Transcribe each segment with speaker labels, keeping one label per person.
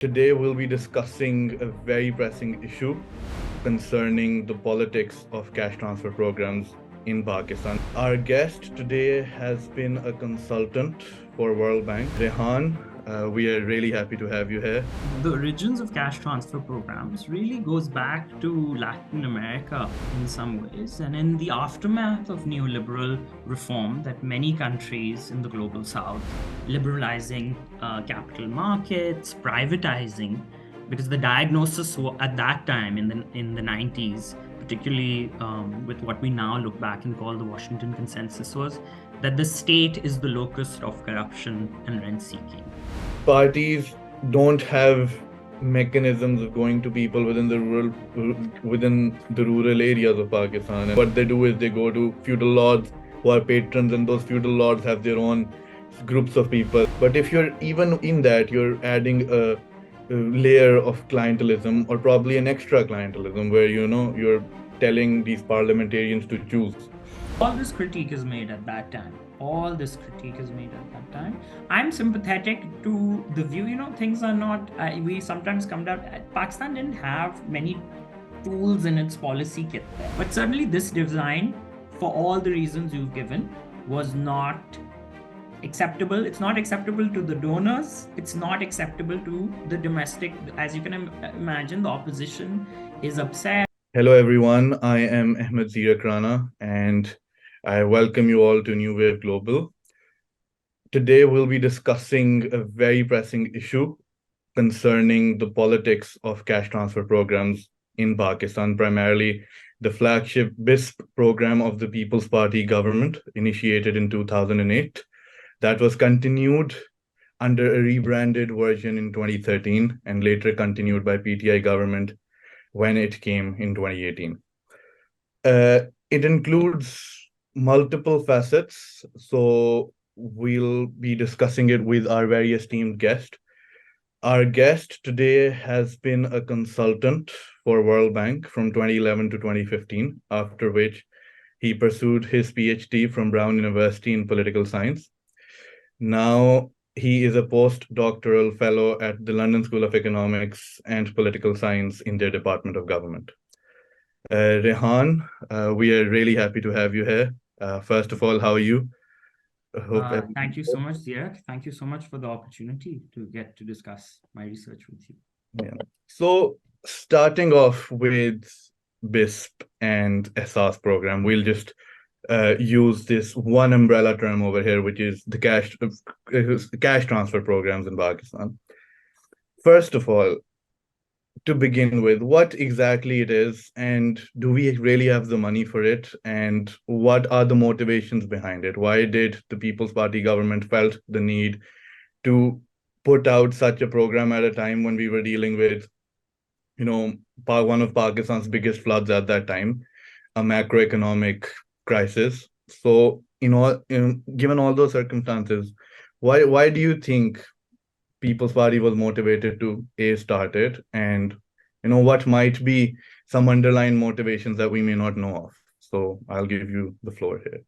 Speaker 1: Today, we'll be discussing a very pressing issue concerning the politics of cash transfer programs in Pakistan. Our guest today has been a consultant for World Bank, Rehan. We are really happy to have you here.
Speaker 2: The origins of cash transfer programs really goes back to Latin America in some ways, and in the aftermath of neoliberal reform that many countries in the global south, liberalizing capital markets, privatizing, because the diagnosis at that time in the 90s, particularly with what we now look back and call the Washington Consensus, was that the state is the locus of corruption and rent seeking.
Speaker 1: Parties don't have mechanisms of going to people within the rural areas of Pakistan. And what they do is they go to feudal lords who are patrons, and those feudal lords have their own groups of people. But if you're even in that, you're adding a layer of clientelism, or probably an extra clientelism, where you're telling these parliamentarians to choose.
Speaker 2: All this critique is made at that time. I'm sympathetic to the view, things are not, we sometimes come down, Pakistan didn't have many tools in its policy kit there. But certainly this design, for all the reasons you've given, was not acceptable. It's not acceptable to the donors. It's not acceptable to the domestic. As you can imagine, the opposition is upset.
Speaker 1: Hello, everyone. I am Zeerak Rana, and I welcome you all to New Wave Global. Today, we'll be discussing a very pressing issue concerning the politics of cash transfer programs in Pakistan, primarily the flagship BISP program of the People's Party government, initiated in 2008, that was continued under a rebranded version in 2013 and later continued by PTI government when it came in 2018. It includes multiple facets, so we'll be discussing it with our very esteemed guest. Our guest today has been a consultant for World Bank from 2011 to 2015, after which he pursued his PhD from Brown University in political science. Now he is a postdoctoral fellow at the London School of Economics and Political Science in their Department of Government. Rehan, we are really happy to have you here. First of all, how are you?
Speaker 2: Thank you so much, Zeerak. Thank you so much for the opportunity to get to discuss my research with you.
Speaker 1: Yeah. So starting off with BISP and SARS program, we'll just use this one umbrella term over here, which is the cash transfer programs in Pakistan. First of all, to begin with, what exactly it is, and do we really have the money for it, and what are the motivations behind it? Why did the People's Party government felt the need to put out such a program at a time when we were dealing with, one of Pakistan's biggest floods at that time, a macroeconomic crisis? So, given all those circumstances, why do you think People's Party was motivated to start it, and what might be some underlying motivations that we may not know of? So I'll give you the floor here.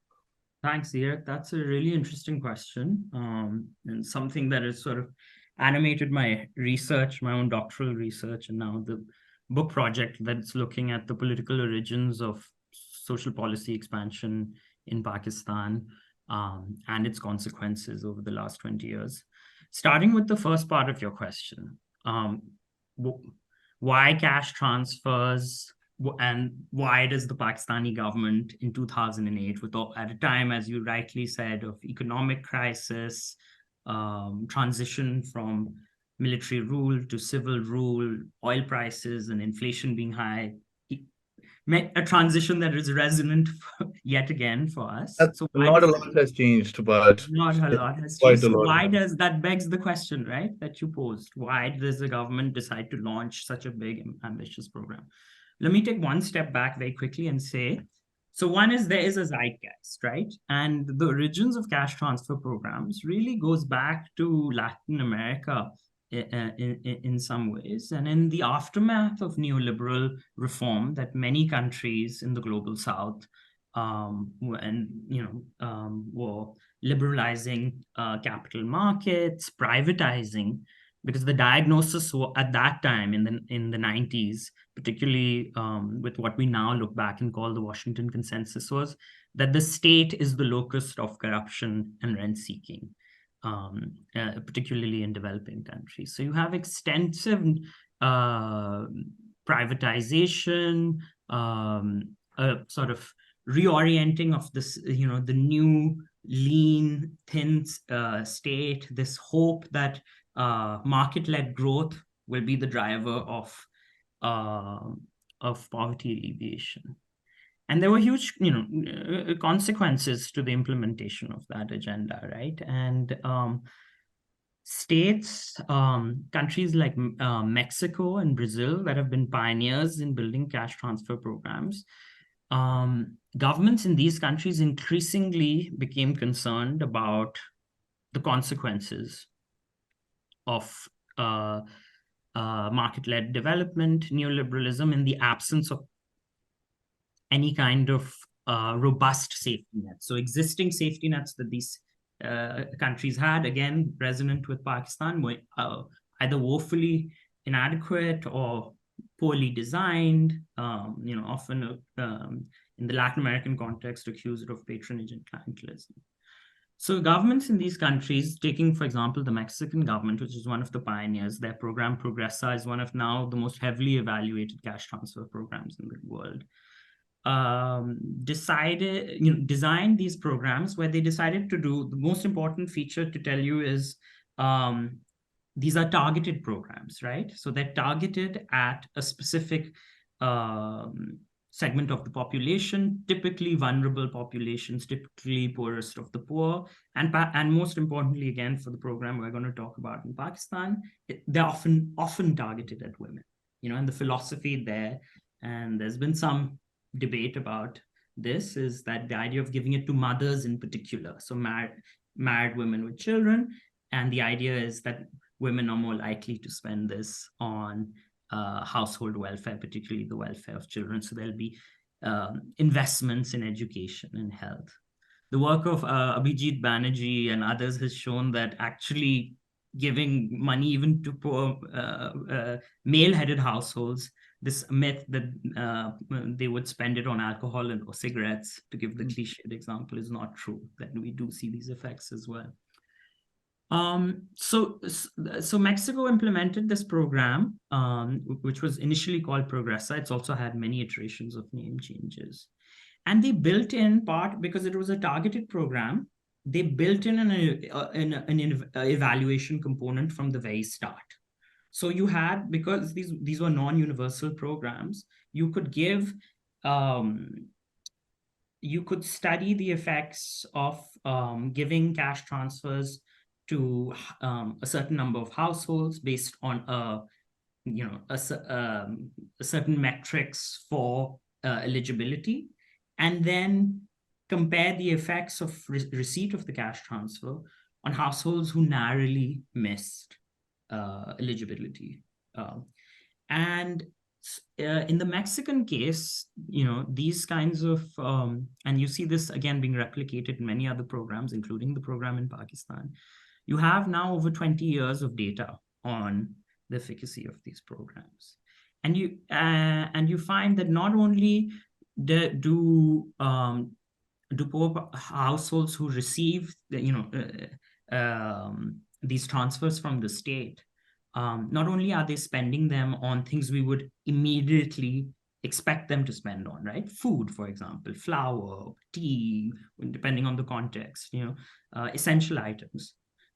Speaker 2: Thanks, Zeerak. That's a really interesting question, and something that has sort of animated my research, my own doctoral research, and now the book project that's looking at the political origins of social policy expansion in Pakistan and its consequences over the last 20 years. Starting with the first part of your question, why cash transfers, and why does the Pakistani government in 2008, at a time, as you rightly said, of economic crisis, transition from military rule to civil rule, oil prices and inflation being high, a transition that is resonant yet again for us.
Speaker 1: So not a lot has changed, but
Speaker 2: not a lot has changed. So why does that begs the question, right, that you posed? Why does the government decide to launch such a big, ambitious program? Let me take one step back very quickly and say, so one is there is a zeitgeist, right? And the origins of cash transfer programs really goes back to Latin America in some ways. And in the aftermath of neoliberal reform that many countries in the global south were liberalizing capital markets, privatizing, because the diagnosis at that time in the 90s, particularly with what we now look back and call the Washington Consensus, was that the state is the locus of corruption and rent seeking, particularly in developing countries. So you have extensive privatization, sort of reorienting of this, the new lean, thin state, this hope that market-led growth will be the driver of poverty alleviation. And there were huge, consequences to the implementation of that agenda, right? And states, countries like Mexico and Brazil that have been pioneers in building cash transfer programs, governments in these countries increasingly became concerned about the consequences of market-led development, neoliberalism, in the absence of any kind of robust safety nets. So existing safety nets that these countries had, again, resonant with Pakistan, were either woefully inadequate or poorly designed, often in the Latin American context, accused of patronage and clientelism. So governments in these countries, taking, for example, the Mexican government, which is one of the pioneers, their program Progresa is one of now the most heavily evaluated cash transfer programs in the world, designed these programs where they decided to do, the most important feature to tell you is these are targeted programs, right? So they're targeted at a specific segment of the population, typically vulnerable populations, typically poorest of the poor, and most importantly, again, for the program we're going to talk about in Pakistan, they're often targeted at women, and the philosophy there, and there's been some debate about this, is that the idea of giving it to mothers in particular, so married women with children, and the idea is that women are more likely to spend this on household welfare, particularly the welfare of children. So there'll be investments in education and health. The work of Abhijit Banerjee and others has shown that actually giving money even to poor male-headed households, this myth that they would spend it on alcohol or cigarettes, to give the cliched example, is not true, that we do see these effects as well. So Mexico implemented this program, which was initially called Progresa. It's also had many iterations of name changes. And they built in part, because it was a targeted program, they built in an evaluation component from the very start. So you had, because these were non-universal programs, you could give, you could study the effects of giving cash transfers to a certain number of households based on certain metrics for eligibility, and then compare the effects of receipt of the cash transfer on households who narrowly missed eligibility. And in the Mexican case, these kinds of, and you see this again being replicated in many other programs, including the program in Pakistan, you have now over 20 years of data on the efficacy of these programs. And you find that not only do poor households who receive these transfers from the state, not only are they spending them on things we would immediately expect them to spend on, right? Food, for example, flour, tea, depending on the context, essential items.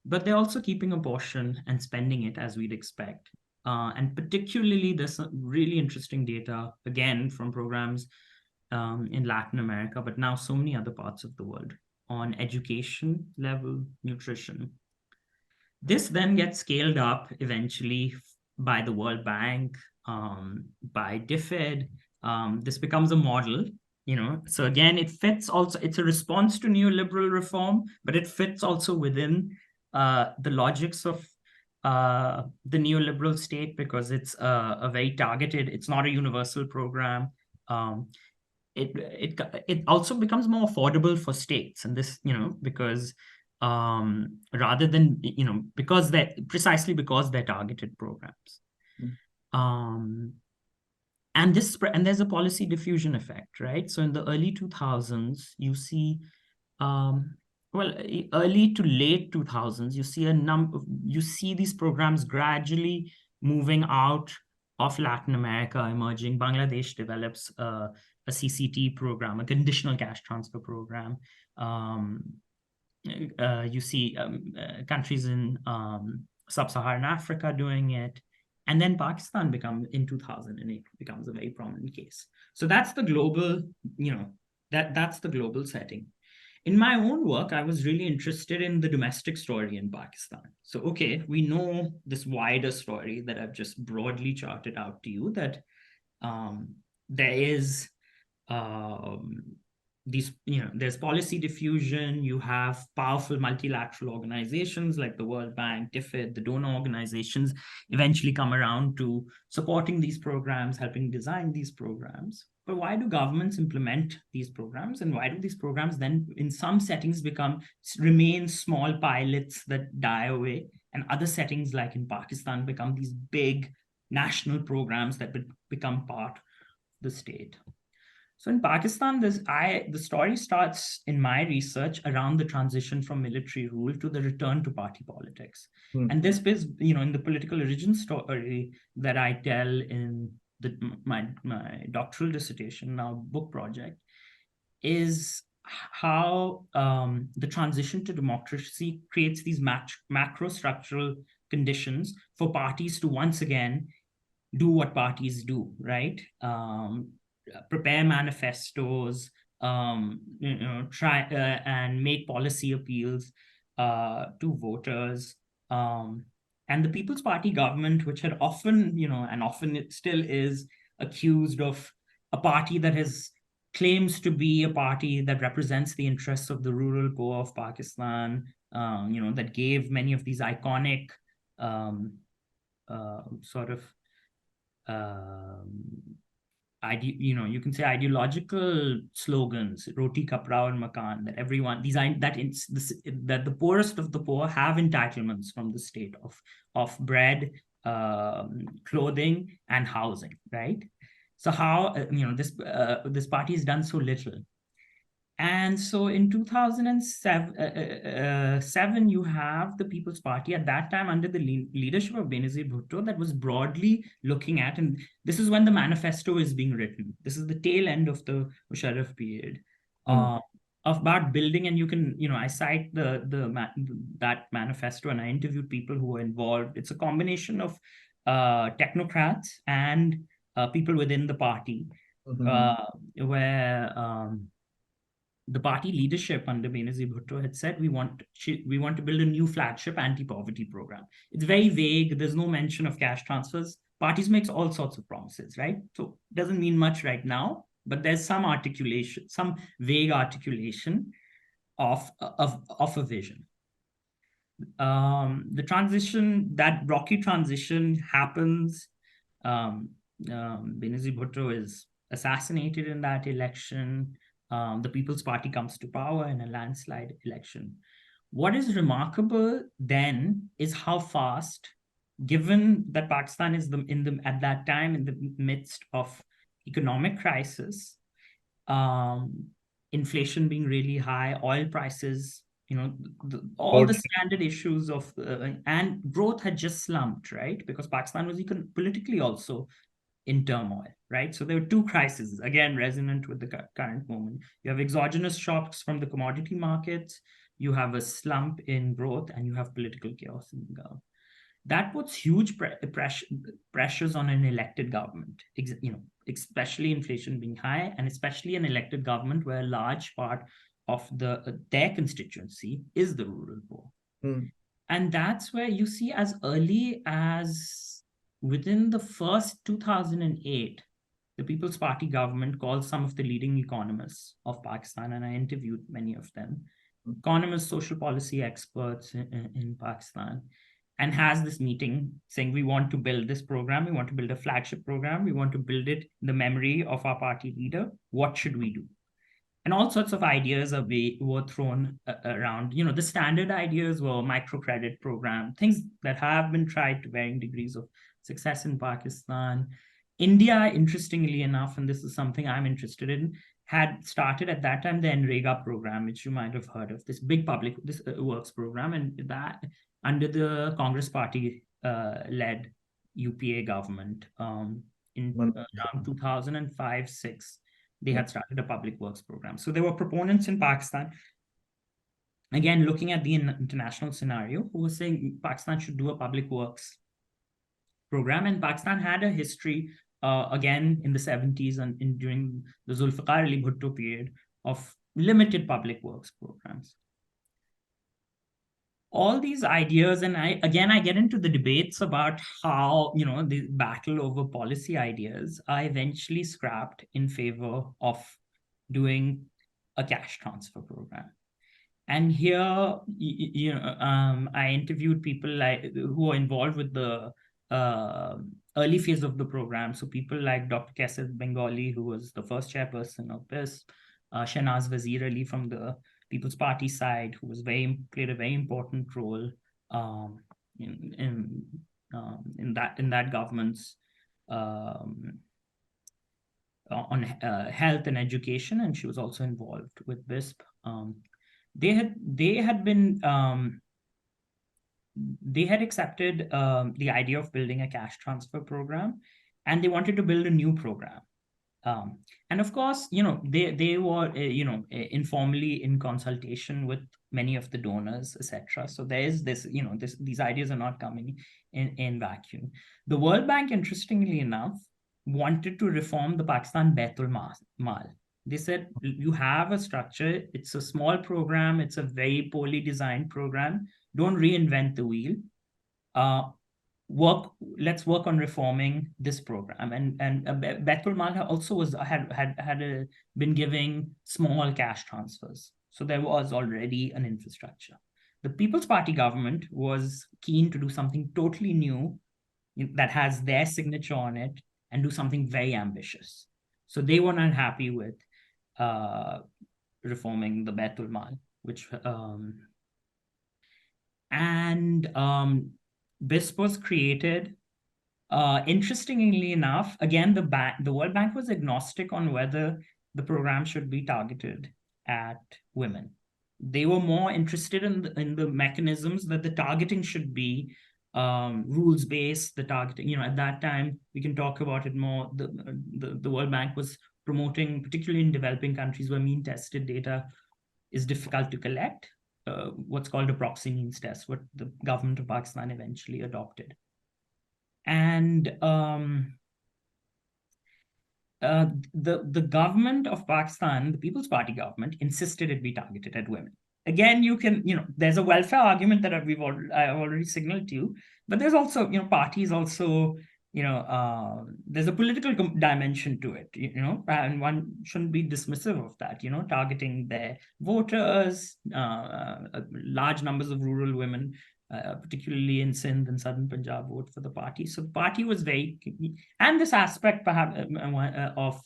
Speaker 2: But they're also keeping a portion and spending it as we'd expect. And particularly, there's some really interesting data, again, from programs in Latin America, but now so many other parts of the world, on education level nutrition. This then gets scaled up eventually by the World Bank, by DFID. This becomes a model, So again, it fits also, it's a response to neoliberal reform, but it fits also within the logics of the neoliberal state, because it's a very targeted, it's not a universal program. It also becomes more affordable for states, and this, because rather than, precisely because they're targeted programs. And there's a policy diffusion effect, right? So in the early 2000s, you see, early to late 2000s, you see these programs gradually moving out of Latin America, emerging. Bangladesh develops a CCT program, a conditional cash transfer program. You see countries in sub-Saharan Africa doing it. And then Pakistan in 2008 becomes a very prominent case. So that's the global, that's the global setting. In my own work, I was really interested in the domestic story in Pakistan. So, okay, we know this wider story that I've just broadly charted out to you, that there is there's policy diffusion. You have powerful multilateral organizations like the World Bank, DFID, the donor organizations eventually come around to supporting these programs, helping design these programs. But why do governments implement these programs? And why do these programs then in some settings remain small pilots that die away, and other settings like in Pakistan become these big national programs that become part of the state? So in Pakistan, the story starts in my research around the transition from military rule to the return to party politics. And this is, in the political origin story that I tell in my doctoral dissertation, now book project, is how the transition to democracy creates these macro structural conditions for parties to once again do what parties do, right? Prepare manifestos, try and make policy appeals to voters. And the People's Party government, which had often, and often it still is, accused of a party that claims to be a party that represents the interests of the rural poor of Pakistan, that gave many of these iconic you can say ideological slogans, roti kapra and makan, that everyone that the poorest of the poor have entitlements from the state of bread, clothing, and housing, right? So how this party has done so little. And so in 2007, you have the People's Party at that time under the leadership of Benazir Bhutto that was broadly looking at, and this is when the manifesto is being written. This is the tail end of the Musharraf period about building, and you can, I cite that manifesto, and I interviewed people who were involved. It's a combination of technocrats and people within the party, where the party leadership under Benazir Bhutto had said, we want to build a new flagship anti-poverty program. It's very vague. There's no mention of cash transfers. Parties make all sorts of promises, right? So it doesn't mean much right now, but there's some articulation, some vague articulation of a vision. The transition, that rocky transition happens. Benazir Bhutto is assassinated in that election. The People's Party comes to power in a landslide election. What is remarkable then is how fast, given that Pakistan is at that time in the midst of economic crisis, inflation being really high, oil prices, all the standard issues of and growth had just slumped, right? Because Pakistan was politically also in turmoil, right? So there were two crises, again, resonant with the current moment. You have exogenous shocks from the commodity markets, you have a slump in growth, and you have political chaos in the Gulf. That puts huge pressures on an elected government, especially inflation being high, and especially an elected government where a large part of their constituency is the rural poor. And that's where you see, as early as within the first 2008, the People's Party government called some of the leading economists of Pakistan, and I interviewed many of them, economists, social policy experts in Pakistan, and has this meeting saying, we want to build this program, we want to build a flagship program, we want to build it in the memory of our party leader. What should we do? And all sorts of ideas were thrown around. The standard ideas were microcredit program, things that have been tried to varying degrees of success in Pakistan. India, interestingly enough, and this is something I'm interested in, had started at that time the NREGA program, which you might have heard of, this big public works program, and that under the Congress Party led UPA government in around 2005-06. They had started a public works program. So there were proponents in Pakistan, again, looking at the international scenario, who were saying Pakistan should do a public works program. And Pakistan had a history, again, in the 70s and during the Zulfikar Ali Bhutto period, of limited public works programs. All these ideas, and I get into the debates about how, the battle over policy ideas are eventually scrapped in favor of doing a cash transfer program. And here, I interviewed people who are involved with the early phase of the program. So people like Dr. Kaisar Bengali, who was the first chairperson of BISP, Shahnaz Wazir Ali from the People's Party side, who was played a very important role in that government's on health and education, and she was also involved with BISP. They had accepted the idea of building a cash transfer program, and they wanted to build a new program. And of course, they were, informally in consultation with many of the donors, etc. So there is this, these ideas are not coming in vacuum. The World Bank, interestingly enough, wanted to reform the Pakistan Baitul Mal. They said, you have a structure, it's a small program, it's a very poorly designed program, don't reinvent the wheel. Let's work on reforming this program. And Baitul Mal also had been giving small cash transfers. So there was already an infrastructure. The People's Party government was keen to do something totally new that has their signature on it and do something very ambitious. So they were not happy with reforming the Baitul Mal, which BISP was created. Interestingly enough, again, the World Bank was agnostic on whether the program should be targeted at women. They were more interested in the mechanisms, that the targeting should be rules-based. The targeting, at that time, we can talk about it more. The World Bank was promoting, particularly in developing countries where mean-tested data is difficult to collect, what's called a proxy means test, what the government of Pakistan eventually adopted. And the government of Pakistan, the People's Party government, insisted it be targeted at women. Again, you can, there's a welfare argument that I've already signaled to you, but there's also, parties also, there's a political dimension to it, and one shouldn't be dismissive of that, targeting their voters, large numbers of rural women, particularly in Sindh and southern Punjab, vote for the party. So the party was very, and this aspect perhaps of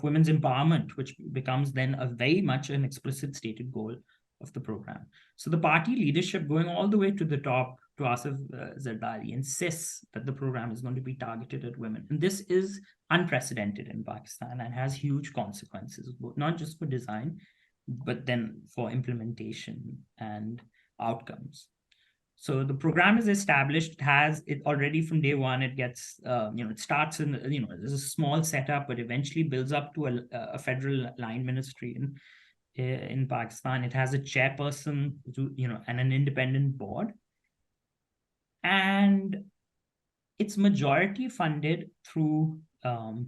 Speaker 2: women's empowerment, which becomes then a very much an explicit stated goal of the program. So the party leadership, going all the way to the top, to Asif Zardari, insists that the program is going to be targeted at women. And this is unprecedented in Pakistan and has huge consequences, not just for design, but then for implementation and outcomes. So the program is established, it already from day one, it gets, it starts in, there's a small setup, but eventually builds up to a federal line ministry in Pakistan. It has a chairperson, and an independent board. And it's majority funded through the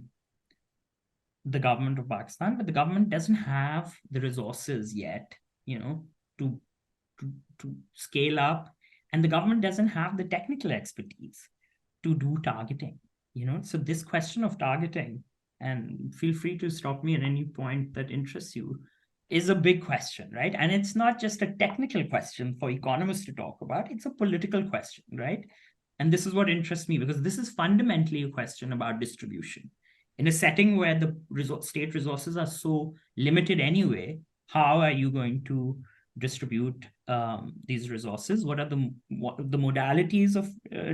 Speaker 2: government of Pakistan, but the government doesn't have the resources yet, to scale up, and the government doesn't have the technical expertise to do targeting, So this question of targeting, and feel free to stop me at any point that interests you, is a big question, right? And it's not just a technical question for economists to talk about, it's a political question, right? And this is what interests me, because this is fundamentally a question about distribution. in a setting where the state resources are so limited anyway, how are you going to distribute these resources? What are the modalities of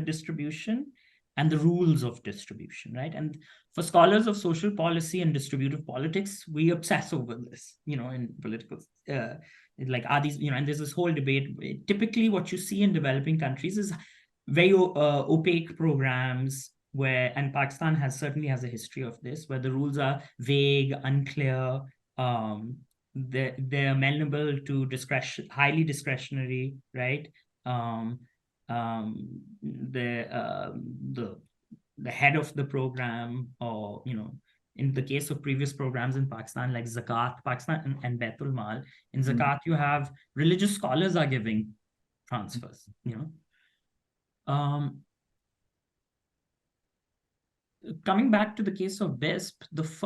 Speaker 2: distribution and the rules of distribution, right? And for scholars of social policy and distributive politics, we obsess over this, in political, like, are these, and there's this whole debate. Typically, what you see in developing countries is very opaque programs and Pakistan certainly has a history of this, where the rules are vague, unclear, they're amenable to discretion, highly discretionary, right? The head of the program, or in the case of previous programs in Pakistan, like Zakat, Pakistan and Baitul Mal, in Zakat you have religious scholars are giving transfers, coming back to the case of BISP,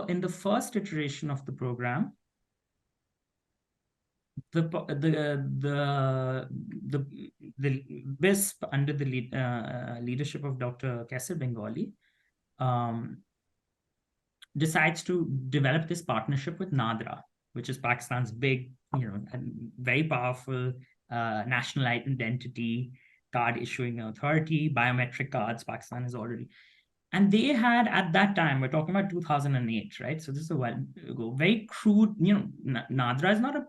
Speaker 2: in the first iteration of the program, the BISP under the leadership of Dr. Kaisar Bengali decides to develop this partnership with NADRA, which is Pakistan's big, and very powerful national identity card issuing authority. Biometric cards, Pakistan is already. And they had, at that time, we're talking about 2008, right? So this is a while ago, very crude, NADRA is not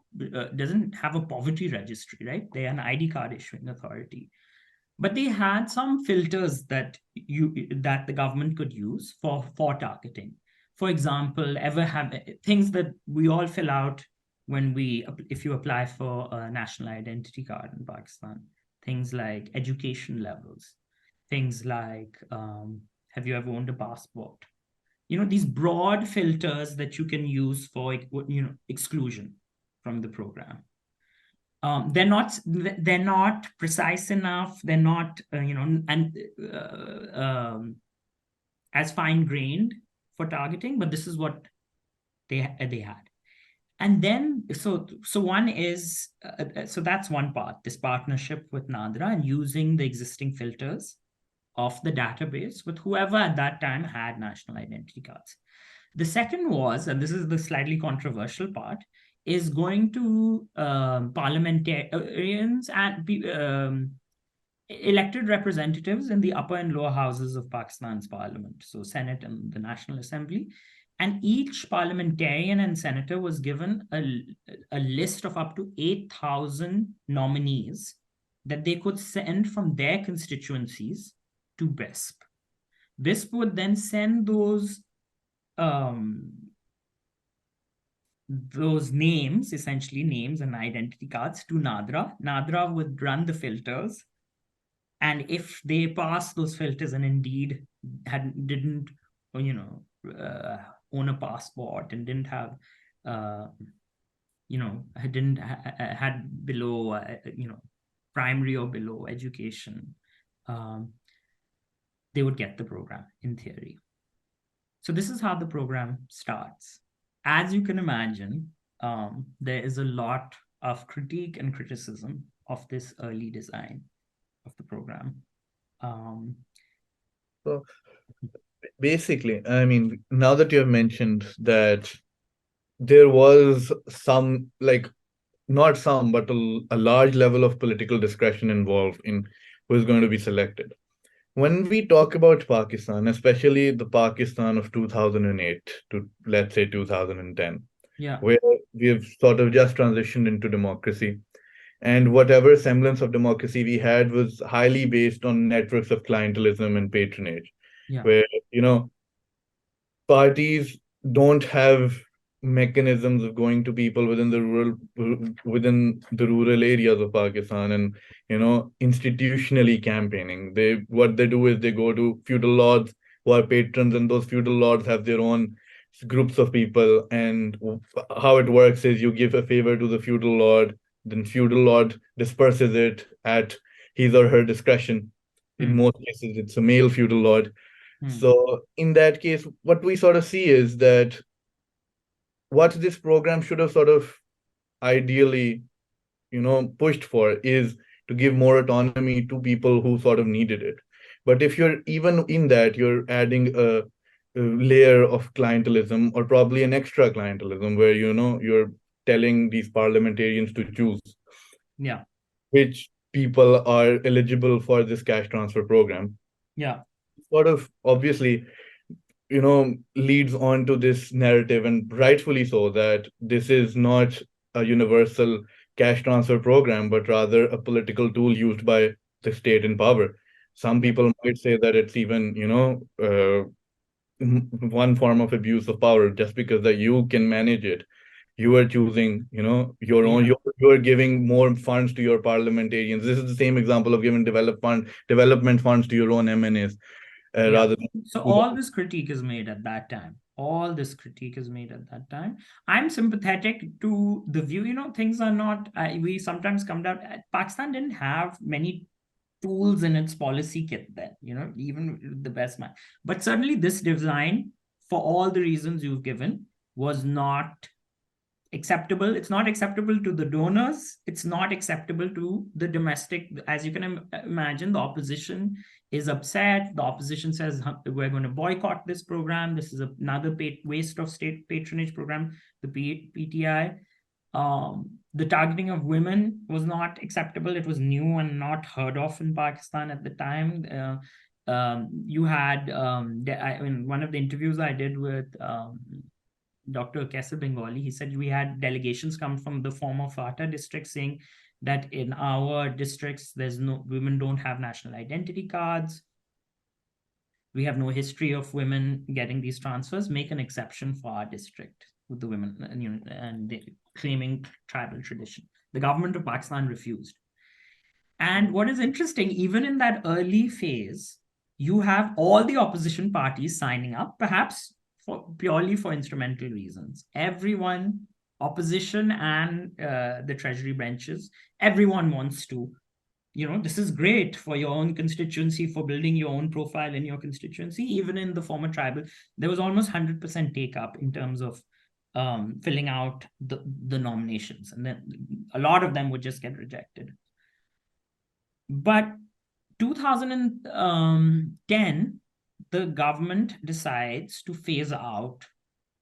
Speaker 2: doesn't have a poverty registry, right? They're an ID card issuing authority. But they had some filters that the government could use for targeting. For example, have things that we all fill out if you apply for a national identity card in Pakistan, things like education levels, things like, have you ever owned a passport? These broad filters that you can use for, exclusion from the program. They're not precise enough. They're not, as fine-grained for targeting, but this is what they had. And then, so one is, so that's one part, this partnership with NADRA and using the existing filters of the database with whoever at that time had national identity cards. The second was, and this is the slightly controversial part, is going to parliamentarians and elected representatives in the upper and lower houses of Pakistan's parliament, so Senate and the National Assembly. And each parliamentarian and senator was given a list of up to 8,000 nominees that they could send from their constituencies to BISP. BISP would then send those names, essentially names and identity cards, to NADRA. NADRA would run the filters. And if they passed those filters and indeed didn't own a passport and didn't have, had below, primary or below education, they would get the program in theory. So this is how the program starts. As you can imagine, there is a lot of critique and criticism of this early design of the program.
Speaker 1: So basically, I mean, now that you have mentioned that there was some, not some, but a large level of political discretion involved in who is going to be selected. When we talk about Pakistan, especially the Pakistan of 2008 to, let's say, 2010, where we have sort of just transitioned into democracy, and whatever semblance of democracy we had was highly based on networks of clientelism and patronage, where, parties don't have mechanisms of going to people within the rural areas of Pakistan and institutionally campaigning. What they do is they go to feudal lords who are patrons, and those feudal lords have their own groups of people, and how it works is you give a favor to the feudal lord, then feudal lord disperses it at his or her discretion. In most cases it's a male feudal lord. So in that case, what we sort of see is that what this program should have sort of ideally, pushed for is to give more autonomy to people who sort of needed it. But if you're even in that, you're adding a layer of clientelism, or probably an extra clientelism, where you're telling these parliamentarians to choose
Speaker 2: Yeah.
Speaker 1: which people are eligible for this cash transfer program.
Speaker 2: Yeah.
Speaker 1: Sort of obviously, leads on to this narrative, and rightfully so, that this is not a universal cash transfer program, but rather a political tool used by the state in power. Some
Speaker 2: Yeah.
Speaker 1: people might say that it's even, one form of abuse of power, just because that you can manage it. You are choosing, your own.
Speaker 2: Yeah.
Speaker 1: You're giving more funds to your parliamentarians. This is the same example of giving development funds to your own MNAs,
Speaker 2: Yeah.
Speaker 1: rather than
Speaker 2: So
Speaker 1: to the.
Speaker 2: all this critique is made at that time. All this critique is made at that time. I'm sympathetic to the view, things are not, we sometimes come down, Pakistan didn't have many tools in its policy kit then, even the best man. But certainly this design, for all the reasons you've given, was not acceptable. It's not acceptable to the donors. It's not acceptable to the domestic. As you can imagine, the opposition is upset. The opposition says, we're going to boycott this program. This is another waste of state patronage program, the PTI. The targeting of women was not acceptable. It was new and not heard of in Pakistan at the time. You had, one of the interviews I did with Dr. Kaisar Bengali, he said we had delegations come from the former FATA district saying that in our districts, women don't have national identity cards. We have no history of women getting these transfers. Make an exception for our district with the women, and claiming tribal tradition. The government of Pakistan refused. And what is interesting, even in that early phase, you have all the opposition parties signing up, perhaps purely for instrumental reasons. Everyone, opposition and the treasury benches, everyone wants to, this is great for your own constituency, for building your own profile in your constituency. Even in the former tribal, there was almost 100% take up in terms of filling out the nominations. And then a lot of them would just get rejected. But 2010, the government decides to phase out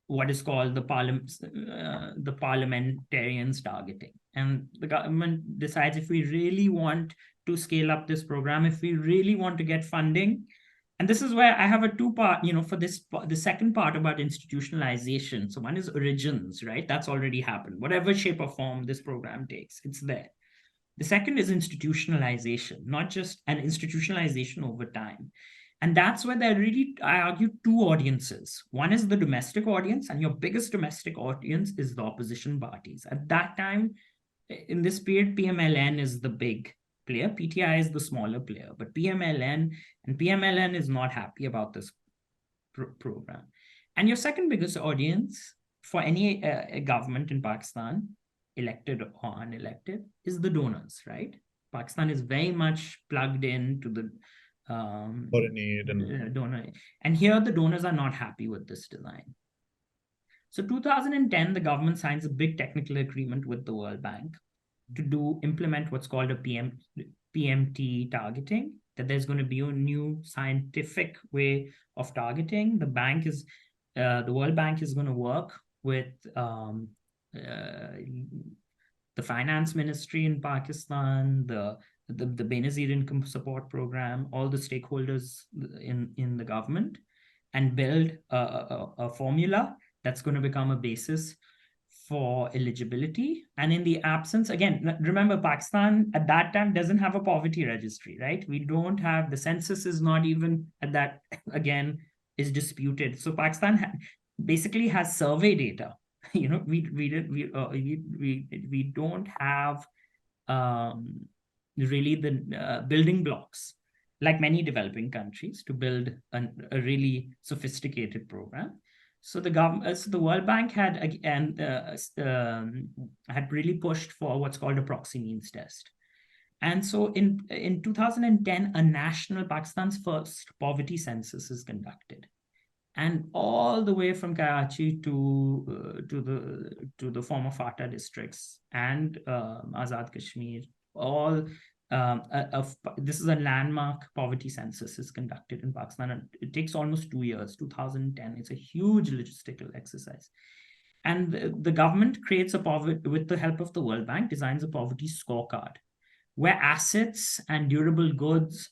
Speaker 2: what is called the parliamentarians targeting. And the government decides, if we really want to scale up this program, if we really want to get funding, and this is where I have a two-part, for the second part about institutionalization. So one is origins, right? That's already happened. Whatever shape or form this program takes, it's there. The second is institutionalization, not just an institutionalization over time. And that's where there are really, I argue, two audiences. One is the domestic audience, and your biggest domestic audience is the opposition parties. At that time, in this period, PMLN is the big player, PTI is the smaller player, but PMLN is not happy about this program. And your second biggest audience for any government in Pakistan, elected or unelected, is the donors, right? Pakistan is very much plugged into the donor. And here the donors are not happy with this design. So 2010, the government signs a big technical agreement with the World Bank to implement what's called a PMT targeting, that there's going to be a new scientific way of targeting. The World Bank is going to work with the finance ministry in Pakistan, the Benazir Income Support Program, all the stakeholders in the government, and build a formula that's going to become a basis for eligibility. And in the absence, again, remember, Pakistan at that time doesn't have a poverty registry, right? We don't have, the census is not even at that, again, is disputed. So Pakistan basically has survey data. We don't have really the building blocks like many developing countries to build a really sophisticated program. So the World Bank had really pushed for what's called a proxy means test. And so in 2010, Pakistan's first poverty census is conducted. And all the way from Karachi to the former FATA districts and Azad Kashmir, all this is a landmark poverty census is conducted in Pakistan. And it takes almost 2 years, 2010. It's a huge logistical exercise. And the government creates a poverty, with the help of the World Bank, designs a poverty scorecard where assets and durable goods,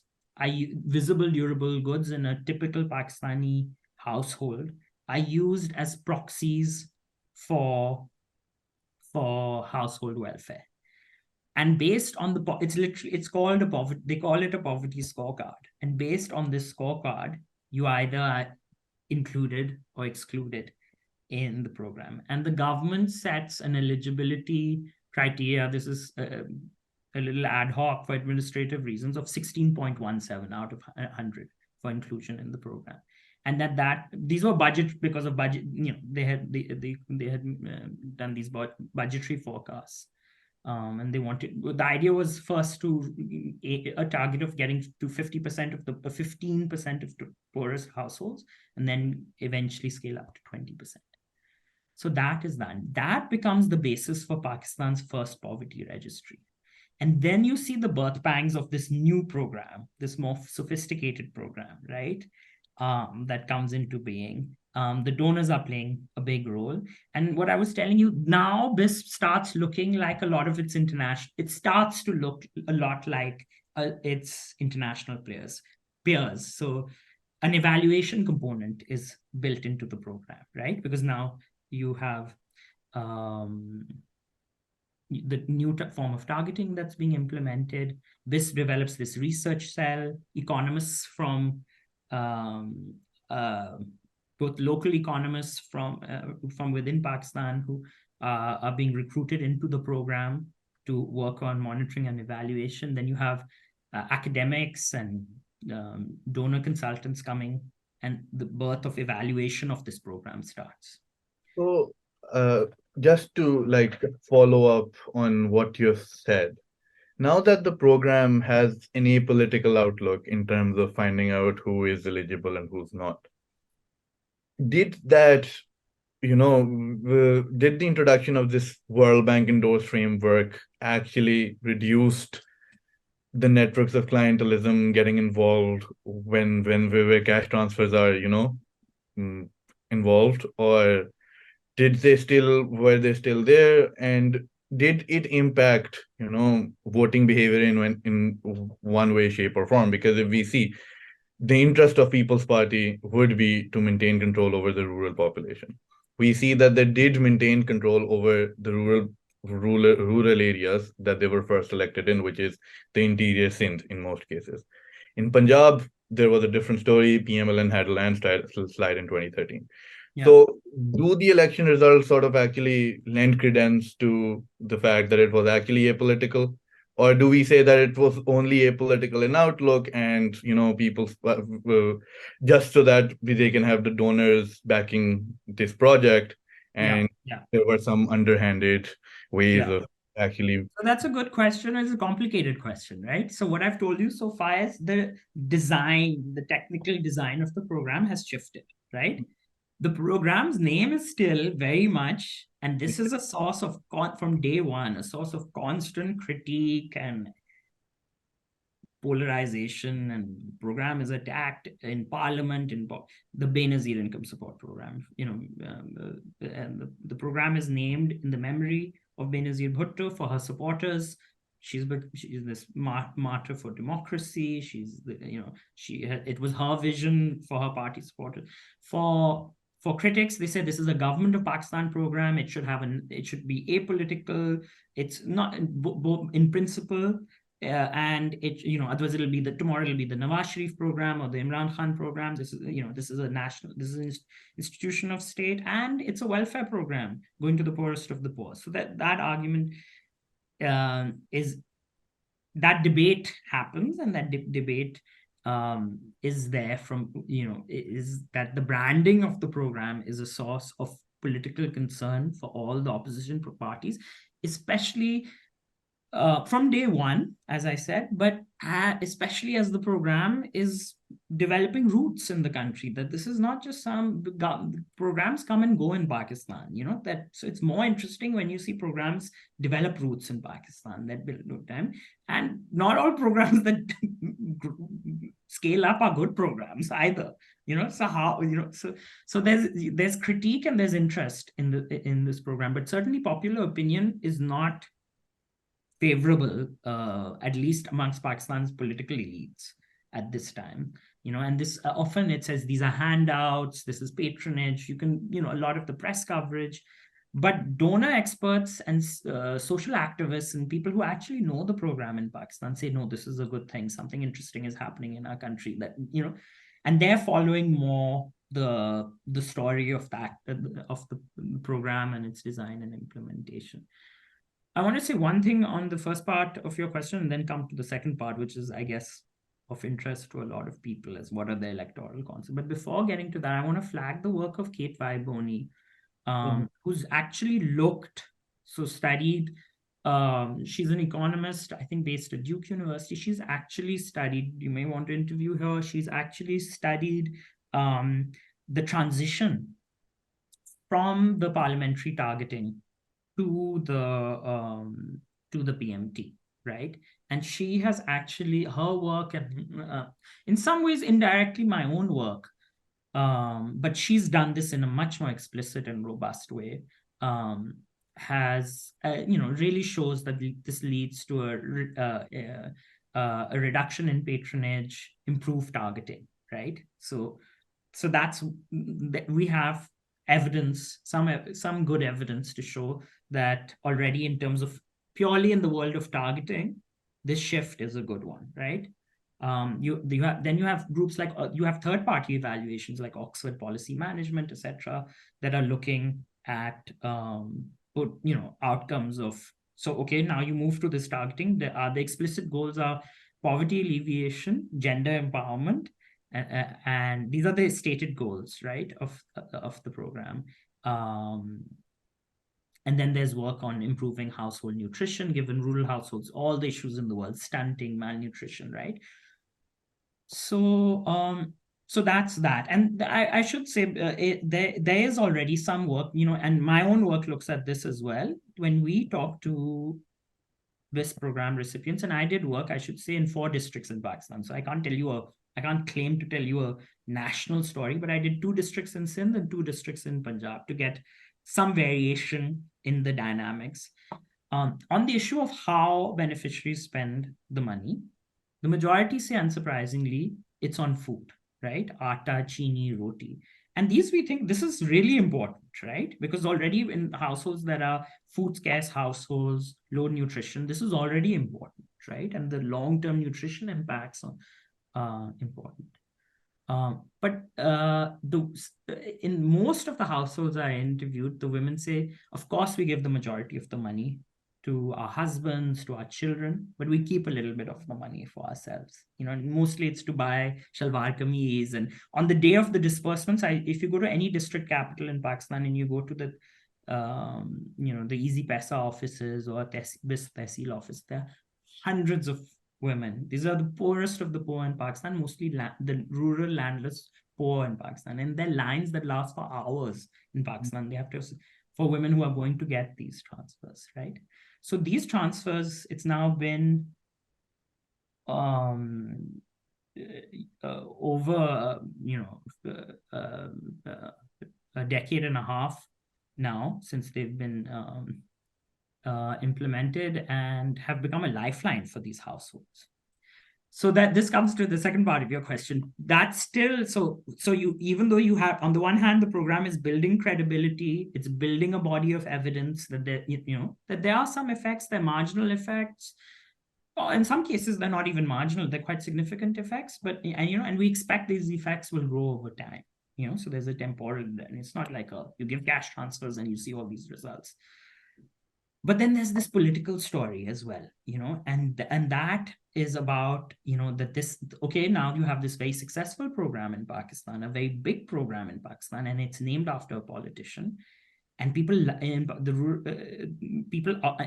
Speaker 2: visible durable goods in a typical Pakistani household, are used as proxies for household welfare. And based on it's called a poverty, they call it a poverty scorecard. And based on this scorecard, you either are included or excluded in the program. And the government sets an eligibility criteria. This is a little ad hoc for administrative reasons, of 16.17 out of 100 for inclusion in the program. And these were budget, because of budget, they had done these budgetary forecasts. And they wanted, the idea was first to a target of getting to 50% of the 15% of the poorest households, and then eventually scale up to 20%. So that is done. That becomes the basis for Pakistan's first poverty registry. And then you see the birth pangs of this new program, this more sophisticated program, right? That comes into being. The donors are playing a big role. And what I was telling you, now BISP starts looking like a lot of its international, it starts to look a lot like its international peers. So an evaluation component is built into the program, right? Because now you have the new form of targeting that's being implemented. This develops this research cell, economists from both local economists from within Pakistan who are being recruited into the program to work on monitoring and evaluation. Then you have academics and donor consultants coming, and the birth of evaluation of this program starts.
Speaker 1: So just to follow up on what you've said, now that the program has an apolitical outlook in terms of finding out who is eligible and who's not, did the introduction of this World Bank endorsed framework actually reduced the networks of clientelism getting involved when where cash transfers are, involved, or were they still there, and did it impact, voting behavior in one way, shape, or form? Because if we see, the interest of People's Party would be to maintain control over the rural population. We see that they did maintain control over the rural areas that they were first elected in, which is the interior Sindh in most cases. In Punjab, there was a different story. PMLN had a landslide in 2013. Yeah. So do the election results sort of actually lend credence to the fact that it was actually apolitical? Or do we say that it was only apolitical in outlook and, people just so that they can have the donors backing this project, and there were some underhanded ways of actually...
Speaker 2: So that's a good question. It's a complicated question, right? So what I've told you so far is the technical design of the program has shifted, right? The program's name is still very much, and this is a source of, from day one, a source of constant critique and polarization, and program is attacked in parliament, in the Benazir Income Support Program. And the program is named in the memory of Benazir Bhutto for her supporters. She's this martyr for democracy. It was her vision for her party supporters. For critics, they say this is a government of Pakistan program. It should be apolitical. It's not in principle, and otherwise tomorrow it'll be the Nawaz Sharif program or the Imran Khan program. This is an institution of state, and it's a welfare program going to the poorest of the poor. So that argument is, that debate happens, and that debate is there from, is that the branding of the program is a source of political concern for all the opposition parties, especially from day one, as I said, but especially as the program is developing roots in the country, that this is not just some programs come and go in Pakistan, that so it's more interesting when you see programs develop roots in Pakistan that build over time. And not all programs that scale up are good programs either. So how, so there's critique and there's interest in this program, but certainly popular opinion is not favorable, at least amongst Pakistan's political elites at this time. And this often it says these are handouts, this is patronage, you can, a lot of the press coverage, but donor experts and social activists and people who actually know the program in Pakistan say, no, this is a good thing, something interesting is happening in our country, that, and they're following more the story of the program and its design and implementation. I want to say one thing on the first part of your question and then come to the second part, which is, I guess, of interest to a lot of people, as what are the electoral concepts. But before getting to that, I want to flag the work of Kate Viboni, who's actually studied, she's an economist, I think based at Duke University. She's actually studied, you may want to interview her, she's actually studied the transition from the parliamentary targeting to the PMT, right? And she has actually, her work, and in some ways indirectly my own work, but she's done this in a much more explicit and robust way, has really shows that this leads to a reduction in patronage, improved targeting, right? So that's, we have evidence, some good evidence to show that already, in terms of purely in the world of targeting, this shift is a good one, right? You have groups like, you have third-party evaluations like Oxford Policy Management, etc., that are looking at outcomes of, so okay, now you move to this targeting, the explicit goals are poverty alleviation, gender empowerment, and these are the stated goals, right, of the program. And then there's work on improving household nutrition, given rural households, all the issues in the world, stunting, malnutrition, right? So that's that. And I should say there is already some work, and my own work looks at this as well. When we talk to BISP program recipients, and I did work, I should say, in 4 districts in Pakistan. So I can't claim to tell you a national story, but I did 2 districts in Sindh and 2 districts in Punjab to get some variation in the dynamics. On the issue of how beneficiaries spend the money, the majority say, unsurprisingly, it's on food, right? Atta, chini, roti. And these, we think this is really important, right? Because already in households that are food scarce households, low nutrition, this is already important, right? And the long-term nutrition impacts are important. But in most of the households I interviewed, the women say, of course, we give the majority of the money to our husbands, to our children, but we keep a little bit of the money for ourselves. Mostly it's to buy shalwar kameez. And on the day of the disbursements, if you go to any district capital in Pakistan and you go to the Easy Paisa offices or BISP Tehsil office, there are hundreds of women. These are the poorest of the poor in Pakistan, mostly the rural landless poor in Pakistan. And there are lines that last for hours in Pakistan. They have to, for women who are going to get these transfers, right? So these transfers, it's now been over, a decade and a half now since they've been implemented, and have become a lifeline for these households. So that this comes to the second part of your question. That's still, so you, even though you have, on the one hand, the program is building credibility, it's building a body of evidence that there, that there are some effects, they're marginal effects. Well, in some cases, they're not even marginal, they're quite significant effects, but, and we expect these effects will grow over time, so there's a temporal, and it's not like you give cash transfers and you see all these results. But then there's this political story as well, and that is about, that this, okay, now you have this very successful program in Pakistan, a very big program in Pakistan, and it's named after a politician. And people,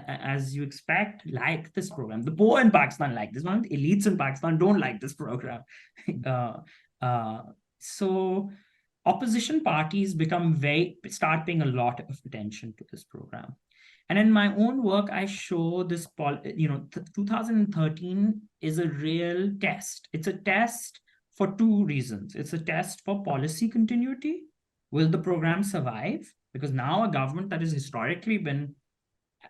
Speaker 2: as you expect, like this program. The poor in Pakistan like this one. Elites in Pakistan don't like this program. So opposition parties start paying a lot of attention to this program. And in my own work, I show this, 2013 is a real test. It's a test for two reasons. It's a test for policy continuity. Will the program survive? Because now a government that has historically been,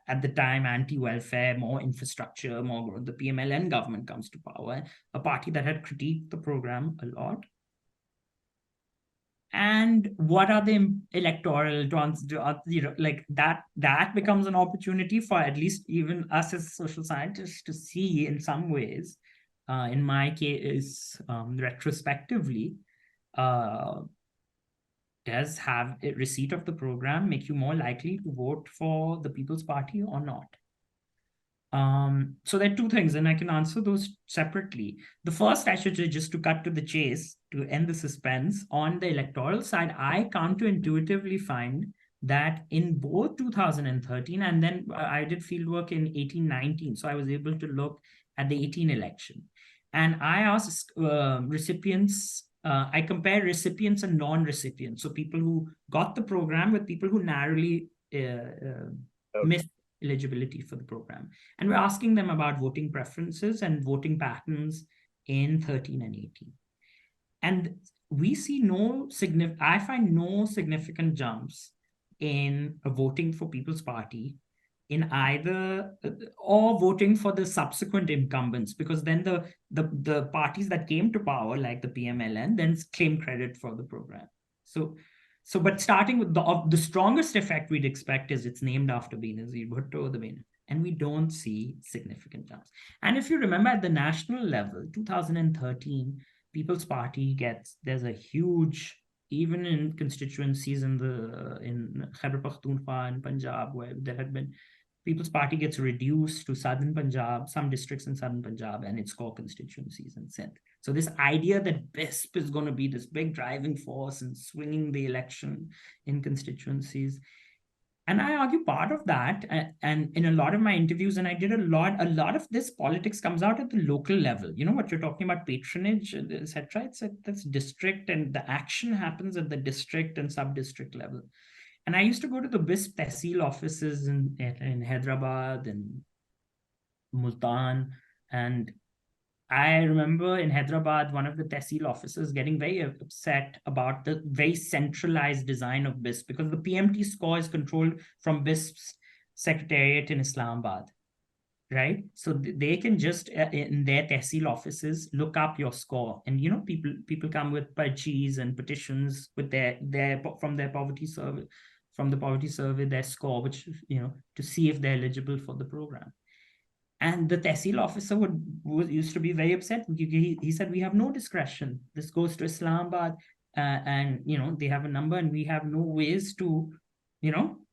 Speaker 2: at the time, anti-welfare, more infrastructure, more growth, the PMLN government comes to power, a party that had critiqued the program a lot. And what are the electoral like that becomes an opportunity for at least even us as social scientists to see in some ways, in my case, retrospectively, does have a receipt of the program make you more likely to vote for the People's Party or not? So there are two things, and I can answer those separately. The first, I should just to cut to the chase, to end the suspense, on the electoral side, I counterintuitively find that in both 2013 and then I did fieldwork in 18-19, so I was able to look at the 18 election. And I asked recipients, I compare recipients and non-recipients, so people who got the program with people who narrowly missed eligibility for the program. And we're asking them about voting preferences and voting patterns in 13 and 18. And we see I find no significant jumps in voting for People's Party in either, or voting for the subsequent incumbents, because then the parties that came to power, like the PMLN, then claim credit for the program. But starting with the strongest effect we'd expect is it's named after Benazir Bhutto, and we don't see significant jumps. And if you remember, at the national level, 2013, People's Party there's a huge, even in constituencies in Khyber Pakhtunkhwa and Punjab, where there had been, People's Party gets reduced to southern Punjab, some districts in southern Punjab, and its core constituencies in Sindh. So this idea that BISP is going to be this big driving force in swinging the election in constituencies. And I argue part of that, and in a lot of my interviews, and I did a lot of this politics comes out at the local level. You know what you're talking about, patronage, etc. That's district, and the action happens at the district and sub-district level. And I used to go to the BISP Tehsil offices in Hyderabad and Multan. And I remember in Hyderabad, one of the Tehsil officers getting very upset about the very centralized design of BISP, because the PMT score is controlled from BISP's secretariat in Islamabad, right? So they can just, in their Tehsil offices, look up your score. And, people come with parchees and petitions with from the poverty survey, their score, which, to see if they're eligible for the program. And the Tehsil officer used to be very upset. He said, we have no discretion. This goes to Islamabad, and, they have a number, and we have no ways to,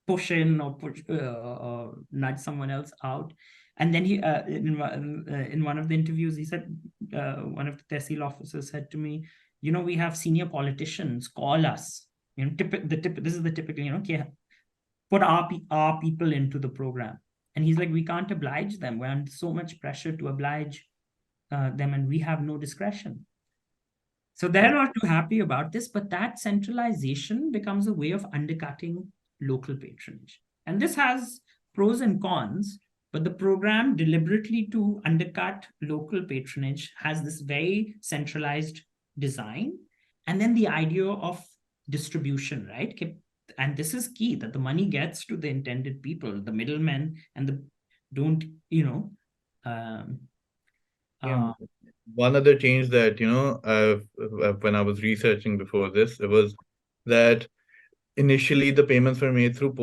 Speaker 2: push in or nudge someone else out. And then he, in one of the interviews, he said, one of the Tehsil officers said to me, we have senior politicians call us. This is the typical, put our people into the program. And he's like, we can't oblige them. We're under so much pressure to oblige them, and we have no discretion. So they're not too happy about this, but that centralization becomes a way of undercutting local patronage. And this has pros and cons, but the program, deliberately to undercut local patronage, has this very centralized design. And then the idea of distribution, right? And this is key, that the money gets to the intended people, the middlemen, and don't,
Speaker 1: One other change that, when I was researching before this, it was that initially the payments were made through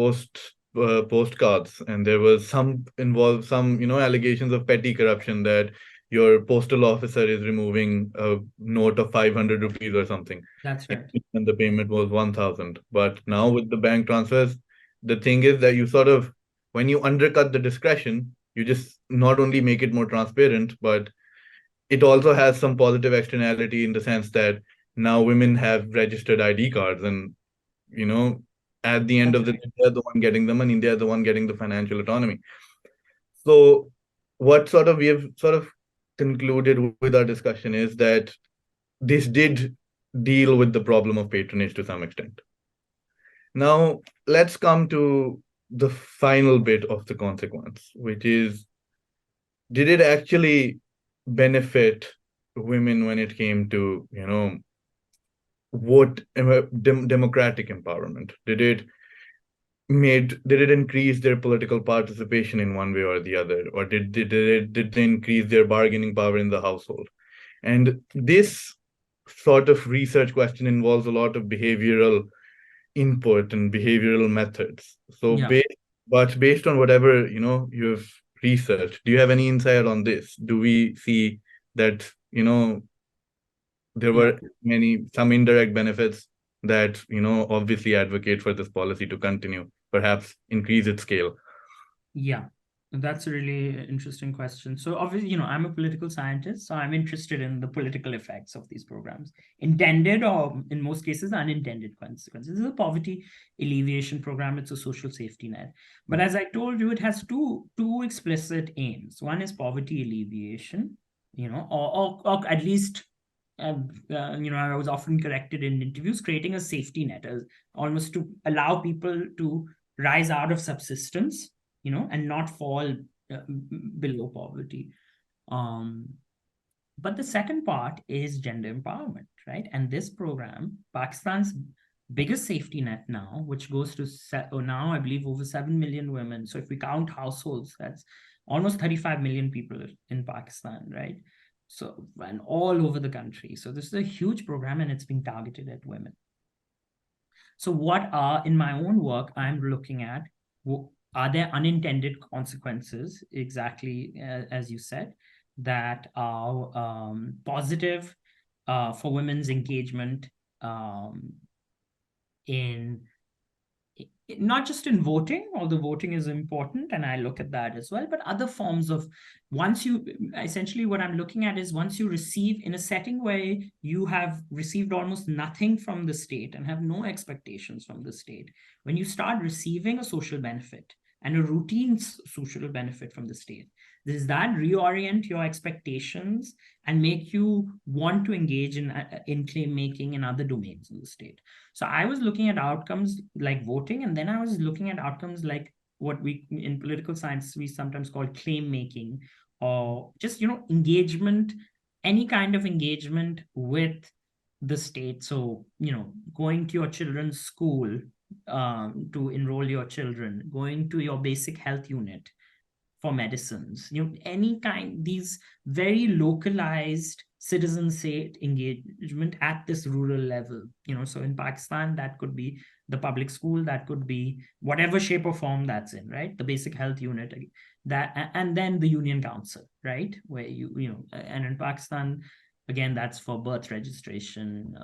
Speaker 1: postcards, and there was some allegations of petty corruption, that your postal officer is removing a note of 500 rupees or something.
Speaker 2: That's right.
Speaker 1: And the payment was 1,000. But now with the bank transfers, the thing is that you sort of, when you undercut the discretion, you just not only make it more transparent, but it also has some positive externality in the sense that now women have registered ID cards, and At the end
Speaker 2: That's
Speaker 1: of the
Speaker 2: right.
Speaker 1: day, they're the one getting the money, they're the one getting the financial autonomy. So what sort of we have sort of concluded with our discussion is that this did deal with the problem of patronage to some extent. Now, let's come to the final bit of the consequence, which is, did it actually benefit women when it came to, democratic empowerment? Did it increase their political participation in one way or the other, or did they increase their bargaining power in the household? And this sort of research question involves a lot of behavioral input and behavioral methods. So,
Speaker 2: Yeah.
Speaker 1: but based on whatever you've researched, do you have any insight on this? Do we see that there
Speaker 2: Yeah.
Speaker 1: were some indirect benefits that obviously advocate for this policy to continue, perhaps increase its scale?
Speaker 2: Yeah, that's a really interesting question. So obviously, I'm a political scientist, so I'm interested in the political effects of these programs, intended or in most cases unintended consequences. This is a poverty alleviation program. It's a social safety net. But as I told you, it has two explicit aims. One is poverty alleviation, or at least I was often corrected in interviews, creating a safety net, almost to allow people to rise out of subsistence, and not fall below poverty. But the second part is gender empowerment, right? And this program, Pakistan's biggest safety net now, which goes to now, I believe, over 7 million women. So if we count households, that's almost 35 million people in Pakistan, right? So, and all over the country. So this is a huge program and it's being targeted at women. So what are, in my own work, I'm looking at, are there unintended consequences, exactly as you said, that are positive for women's engagement in not just in voting, although voting is important and I look at that as well, but other forms of, essentially what I'm looking at is once you receive in a setting where you have received almost nothing from the state and have no expectations from the state, when you start receiving a social benefit and a routine social benefit from the state, does that reorient your expectations and make you want to engage in claim making in other domains in the state? So I was looking at outcomes like voting, and then I was looking at outcomes like what we in political science we sometimes call claim making, or just engagement, any kind of engagement with the state. So going to your children's school to enroll your children, going to your basic health unit for medicines, any kind, these very localized citizen state engagement at this rural level. So in Pakistan, that could be the public school, that could be whatever shape or form that's in, right? The basic health unit, that, and then the union council, right? Where and in Pakistan, again, that's for birth registration,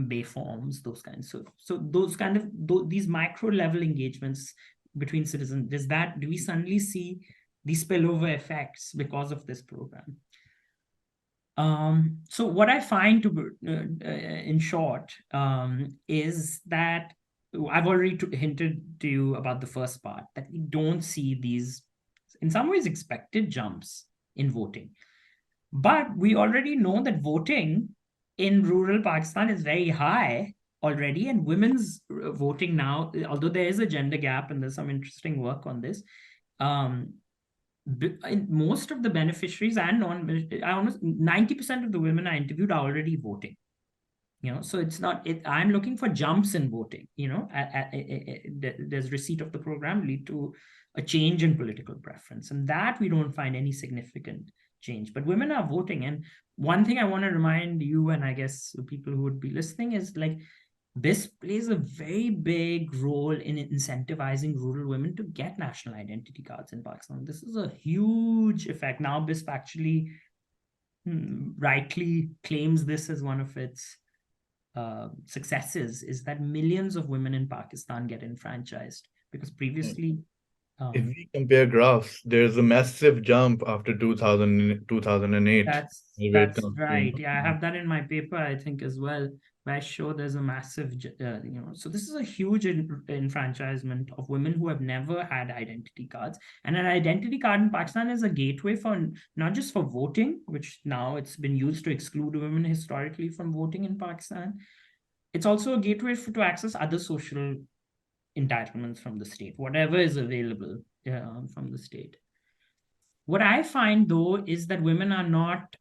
Speaker 2: bay forms, those kinds. So those kind of these micro level engagements between citizens, do we suddenly see these spillover effects because of this program? So what I find in short, is that I've already hinted to you about the first part, that we don't see these, in some ways, expected jumps in voting. But we already know that voting in rural Pakistan is very high already, and women's voting now, although there is a gender gap and there's some interesting work on this, most of the beneficiaries and almost 90% of the women I interviewed are already voting. So it's not, I'm looking for jumps in voting, there's receipt of the program lead to a change in political preference, and that we don't find any significant change, but women are voting. And one thing I want to remind you, and I guess people who would be listening, is like BISP plays a very big role in incentivizing rural women to get national identity cards in Pakistan. This is a huge effect. Now BISP actually rightly claims this as one of its successes, is that millions of women in Pakistan get enfranchised, because previously
Speaker 1: If we compare graphs, there's a massive jump after 2008.
Speaker 2: that's right. Yeah, I have that in my paper, I think, as well. where I show there's a massive, so this is a huge enfranchisement of women who have never had identity cards. And an identity card in Pakistan is a gateway for not just for voting, which now it's been used to exclude women historically from voting in Pakistan. It's also a gateway to access other social entitlements from the state, whatever is available from the state. What I find though is that women are not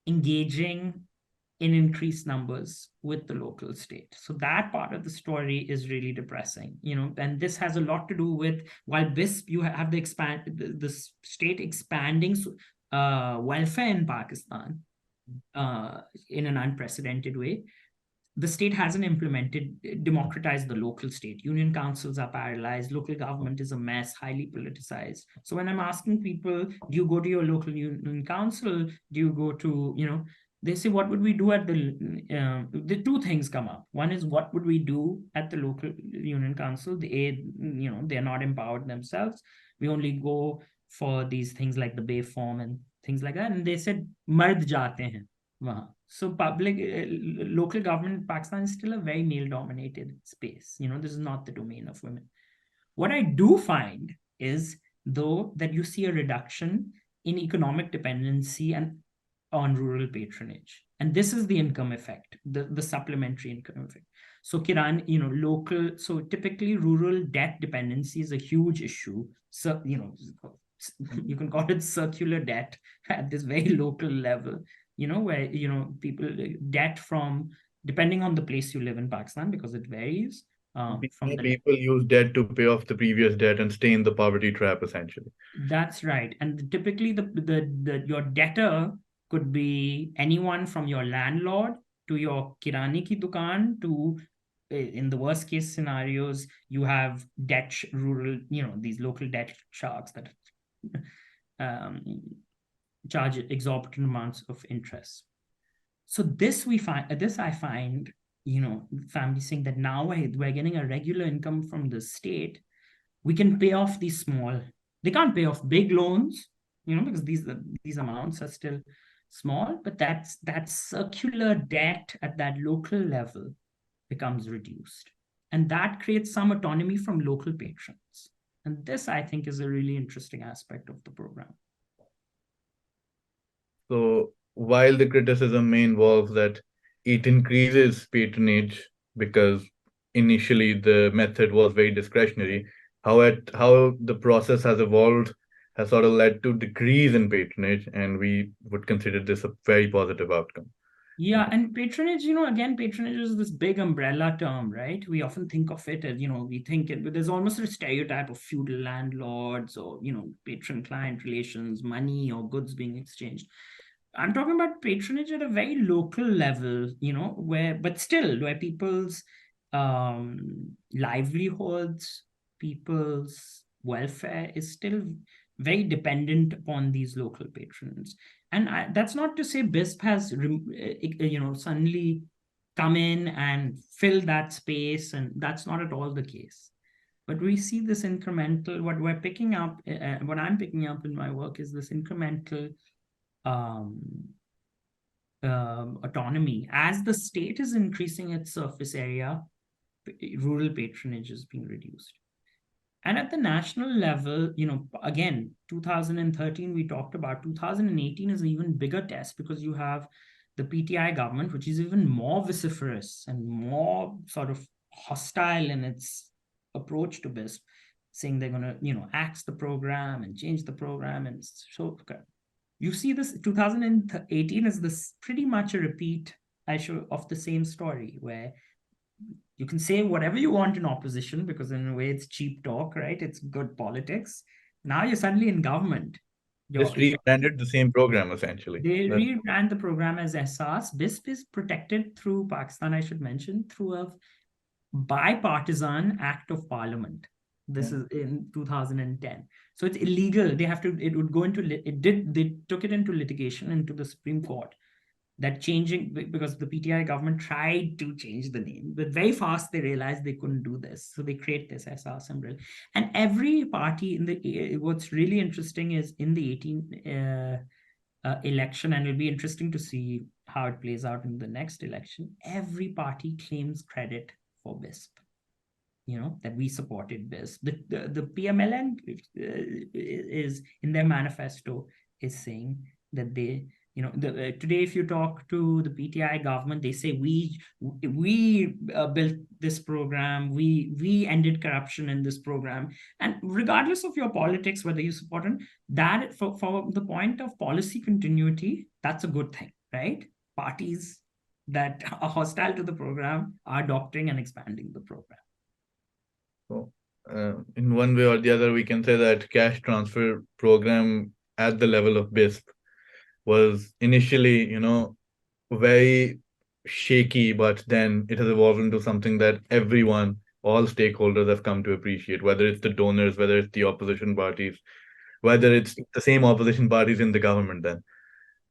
Speaker 2: engaging in increased numbers with the local state. So that part of the story is really depressing, and this has a lot to do with, while BISP, you have the state expanding welfare in Pakistan in an unprecedented way. The state hasn't democratized the local state. Union councils are paralyzed. Local government is a mess, highly politicized. So when I'm asking people, do you go to your local union council? Do you go to, they say, what would we do at the two things come up. One is, what would we do at the local union council? They're not empowered themselves. We only go for these things like the Bay form and things like that. And they said, mard jaate hain. So local government in Pakistan is still a very male-dominated space. This is not the domain of women. What I do find is, though, that you see a reduction in economic dependency and on rural patronage. And this is the income effect, the supplementary income effect. So so typically rural debt dependency is a huge issue. So, you can call it circular debt at this very local level. Where, people debt from, depending on the place you live in Pakistan, because it varies.
Speaker 1: People use debt to pay off the previous debt and stay in the poverty trap, essentially.
Speaker 2: That's right. And typically your debtor could be anyone from your landlord to your kirani ki dukan to, in the worst case scenarios, you have rural, these local debt sharks that charge exorbitant amounts of interest. So I find, families saying that now we're getting a regular income from the state. We can pay off these small. They can't pay off big loans, because these amounts are still small. But that circular debt at that local level becomes reduced, and that creates some autonomy from local patrons. And this, I think, is a really interesting aspect of the program.
Speaker 1: So while the criticism may involve that it increases patronage because initially the method was very discretionary, how the process has evolved has sort of led to decrease in patronage, and we would consider this a very positive outcome.
Speaker 2: Yeah, and patronage, again, patronage is this big umbrella term, right? We often think of it as, there's almost a stereotype of feudal landlords or, patron-client relations, money or goods being exchanged. I'm talking about patronage at a very local level, where people's livelihoods, people's welfare is still very dependent upon these local patrons. And that's not to say BISP has, suddenly come in and fill that space, and that's not at all the case. But we see this incremental, what I'm picking up in my work is this incremental autonomy. As the state is increasing its surface area, rural patronage is being reduced. And at the national level, again, 2013, we talked about. 2018 is an even bigger test because you have the PTI government, which is even more vociferous and more sort of hostile in its approach to BISP, saying they're going to, axe the program and change the program. And so you see this 2018 is this pretty much a repeat of the same story, where you can say whatever you want in opposition, because in a way it's cheap talk, right? It's good politics. Now you're suddenly in government.
Speaker 1: Just rebranded the same program, essentially.
Speaker 2: They rebrand the program as Ehsaas. BISP is protected through Pakistan, I should mention, through a bipartisan act of parliament. This is in 2010. So it's illegal. They took it into litigation, into the Supreme Court, that changing, because the PTI government tried to change the name, but very fast they realized they couldn't do this. So they create this Ehsaas umbrella. And every party what's really interesting is in the 18 election, and it'll be interesting to see how it plays out in the next election, every party claims credit for BISP. That we supported BISP. The PMLN is in their manifesto is saying that they, today if you talk to the PTI government, they say we built this program, we ended corruption in this program, and regardless of your politics, whether you support it, that for the point of policy continuity, that's a good thing, right? Parties that are hostile to the program are adopting and expanding the program.
Speaker 1: So, in one way or the other, we can say that cash transfer program at the level of BISP was initially, very shaky, but then it has evolved into something that everyone, all stakeholders have come to appreciate, whether it's the donors, whether it's the opposition parties, whether it's the same opposition parties in the government then.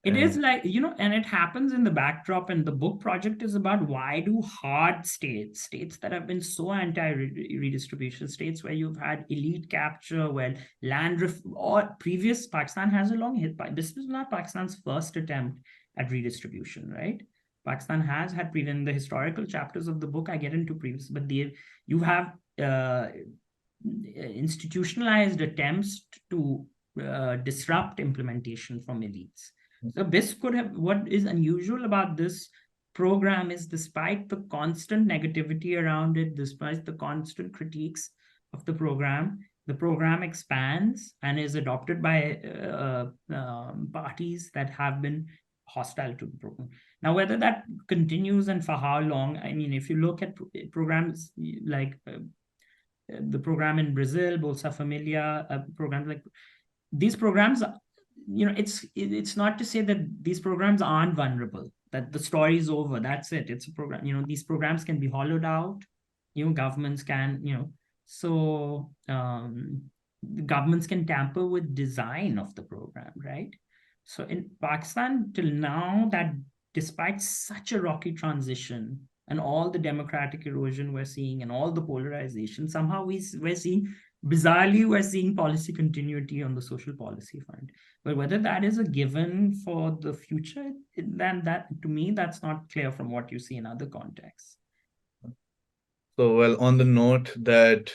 Speaker 2: It is like, and it happens in the backdrop, and the book project is about why do hard states that have been so anti-redistribution, states where you've had elite capture, where or previous Pakistan has a long history. This was not Pakistan's first attempt at redistribution, right? Pakistan has had in the historical chapters of the book, I get into previous, but you have institutionalized attempts to disrupt implementation from elites. So BISP could have, what is unusual about this program is despite the constant negativity around it, despite the constant critiques of the program expands and is adopted by parties that have been hostile to the program. Now, whether that continues and for how long, I mean, if you look at programs like the program in Brazil, Bolsa Família, programs like these programs, it's not to say that these programs aren't vulnerable, that the story is over, that's it, it's a program. These programs can be hollowed out, governments can, so governments can tamper with design of the program, right? So in Pakistan till now, that despite such a rocky transition and all the democratic erosion we're seeing and all the polarization, somehow we're seeing, bizarrely, we're seeing policy continuity on the social policy front. But whether that is a given for the future, then that, to me, that's not clear from what you see in other contexts.
Speaker 1: So, well, on the note that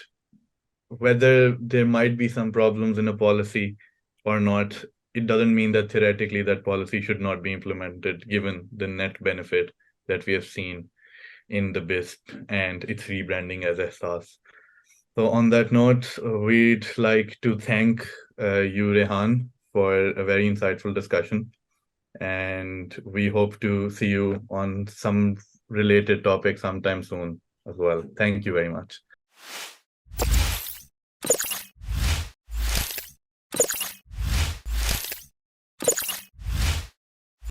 Speaker 1: whether there might be some problems in a policy or not, it doesn't mean that theoretically that policy should not be implemented, given the net benefit that we have seen in the BISP and its rebranding as Ehsaas. So on that note, we'd like to thank you, Rehan, for a very insightful discussion. And we hope to see you on some related topic sometime soon as well. Thank you very much.